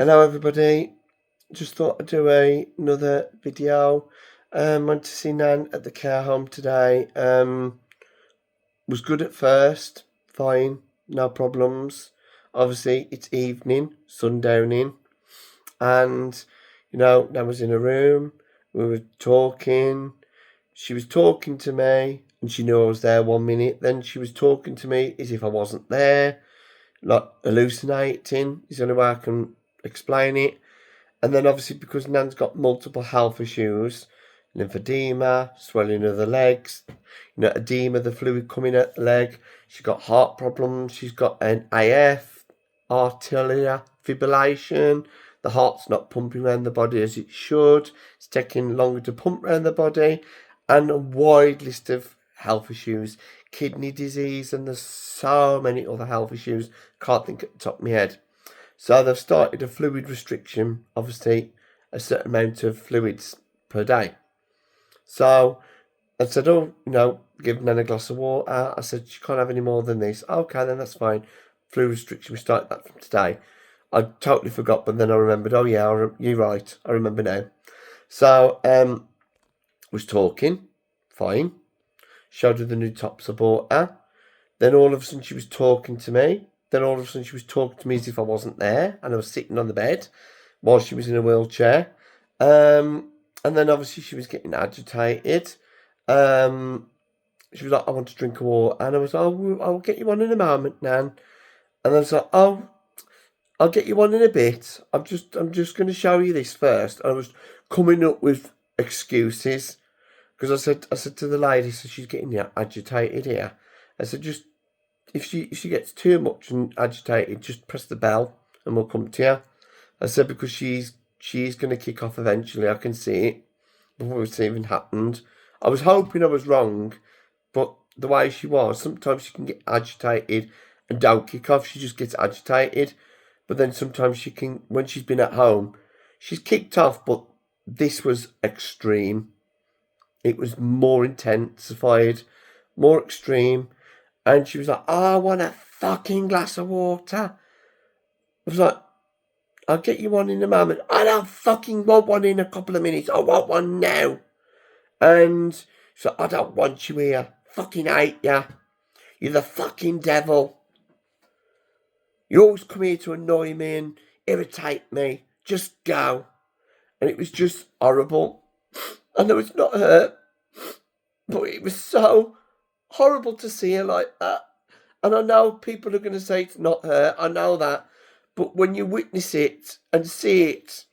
Hello everybody, just thought I'd do another video. Went to see Nan at the care home today. Was good at first, fine, no problems. Obviously it's evening, sundowning, and Nan was in a room, we were talking, she was talking to me, and she knew I was there 1 minute, then she was talking to me as if I wasn't there, like hallucinating is the only way I can explain it. And then obviously because Nan's got multiple health issues, lymphedema, swelling of the legs, edema, the fluid coming out the leg. She's got heart problems. She's got an AF, arterial fibrillation. The heart's not pumping around the body as it should. It's taking longer to pump around the body. And a wide list of health issues, kidney disease, and there's so many other health issues. Can't think at the top of my head. So they've started a fluid restriction, obviously a certain amount of fluids per day. So I said, give Nan a glass of water. I said, she can't have any more than this. Okay, then that's fine. Fluid restriction, we started that from today. I totally forgot, but then I remembered, oh yeah, you're right, I remember now. So, was talking, fine. Showed her the new tops I bought her. Then all of a sudden she was talking to me. Then all of a sudden she was talking to me as if I wasn't there, and I was sitting on the bed while she was in a wheelchair. And then obviously she was getting agitated. She was like, I want to drink a water. And I was like, oh, I'll get you one in a moment, Nan. And I was like, oh, I'll get you one in a bit. I'm just going to show you this first. And I was coming up with excuses because I said to the lady, so she's getting agitated here. I said, just if she gets too much and agitated, just press the bell and we'll come to you. I said because she's going to kick off eventually. I can see it before it's even happened. I was hoping I was wrong, but the way she was, sometimes she can get agitated and don't kick off. She just gets agitated, but then sometimes she can, when she's been at home, she's kicked off. But this was extreme. It was more intensified, more extreme. And she was like, oh, I want a fucking glass of water. I was like, I'll get you one in a moment. I don't fucking want one in a couple of minutes. I want one now. And she's like, I don't want you here. Fucking hate ya. You're the fucking devil. You always come here to annoy me and irritate me. Just go. And it was just horrible. I know it's not her, but it was so horrible to see her like that. And I know people are going to say it's not her. I know that. But when you witness it and see it,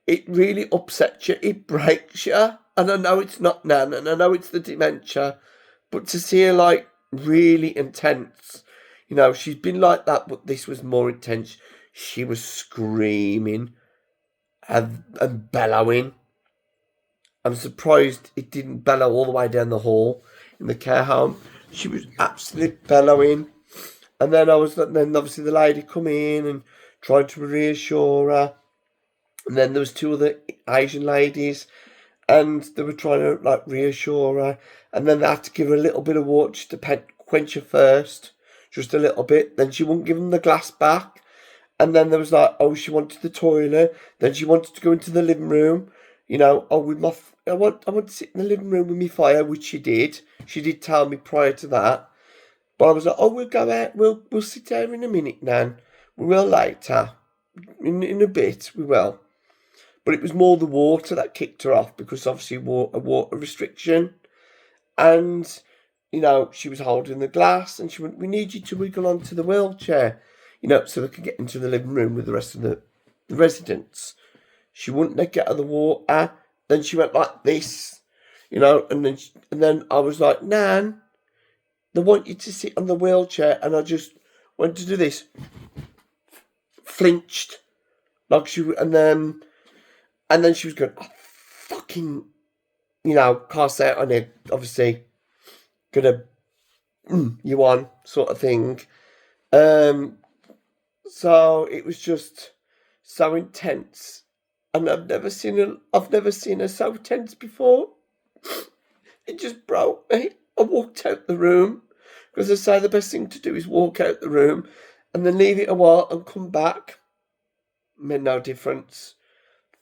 it really upsets you. It breaks you. And I know it's not Nan, and I know it's the dementia. But to see her like really intense, she's been like that, but this was more intense. She was screaming and bellowing. I'm surprised it didn't bellow all the way down the hall in the care home. She was absolutely bellowing. And then then obviously the lady come in and tried to reassure her. And then there was two other Asian ladies, and they were trying to like reassure her. And then they had to give her a little bit of water just to quench her first, just a little bit. Then she wouldn't give them the glass back. And then there was like, oh, she wanted the toilet. Then she wanted to go into the living room. I want to sit in the living room with my fire, which she did. She did tell me prior to that. But I was like, oh, we'll go out. We'll sit there in a minute, Nan. We will later. In a bit, we will. But it was more the water that kicked her off because obviously a water restriction. And, she was holding the glass and she went, we need you to wiggle onto the wheelchair, so they could get into the living room with the rest of the residents. She wouldn't let get of the water. Then she went like this, and then I was like, Nan, they want you to sit on the wheelchair, and I just went to do this, flinched, like and then she was going, oh, fucking, cast out on it, obviously, gonna, you on, sort of thing. So it was just so intense, and I've never seen her so tense before. It just broke me. I walked out the room because I say the best thing to do is walk out the room and then leave it a while and come back. made no difference.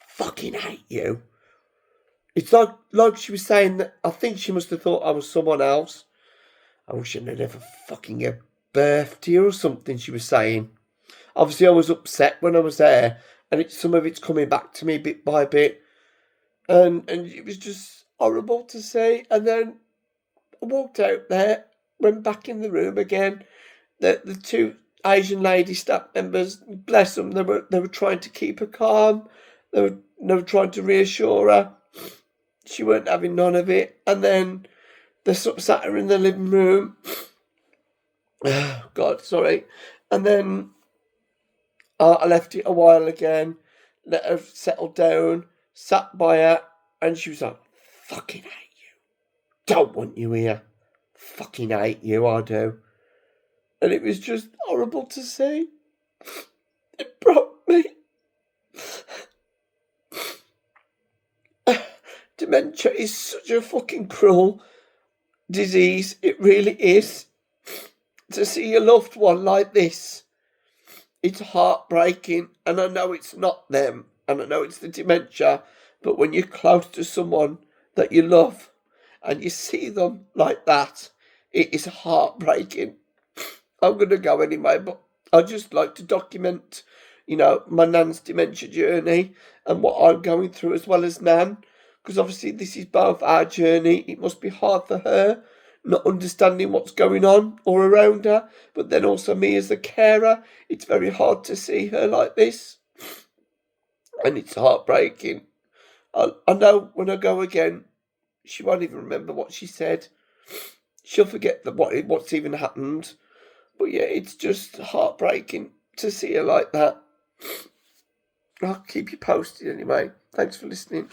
Fucking hate you. It's like she was saying that I think she must have thought I was someone else. I wish I'd never fucking gave birth to you or something, she was saying. Obviously, I was upset when I was there, and some of it's coming back to me bit by bit. And it was just horrible to see. And then I walked out there, went back in the room again. The two Asian lady staff members, bless them, they were trying to keep her calm. They were trying to reassure her. She weren't having none of it. And then they sort of sat her in the living room. Oh, God, sorry. And then I left it a while again, let her settle down, sat by her, and she was like, fucking hate you. Don't want you here. Fucking hate you, I do. And it was just horrible to see. It broke me. Dementia is such a fucking cruel disease. It really is. To see your loved one like this, it's heartbreaking. And I know it's not them, and I know it's the dementia, but when you're close to someone that you love and you see them like that, it is heartbreaking. I'm going to go anyway, but I'd just like to document, my Nan's dementia journey and what I'm going through as well as Nan, because obviously this is both our journey. It must be hard for her, not understanding what's going on or around her, but then also me as the carer, it's very hard to see her like this, and it's heartbreaking. I know when I go again, she won't even remember what she said. She'll forget what's even happened. But yeah, it's just heartbreaking to see her like that. I'll keep you posted anyway. Thanks for listening.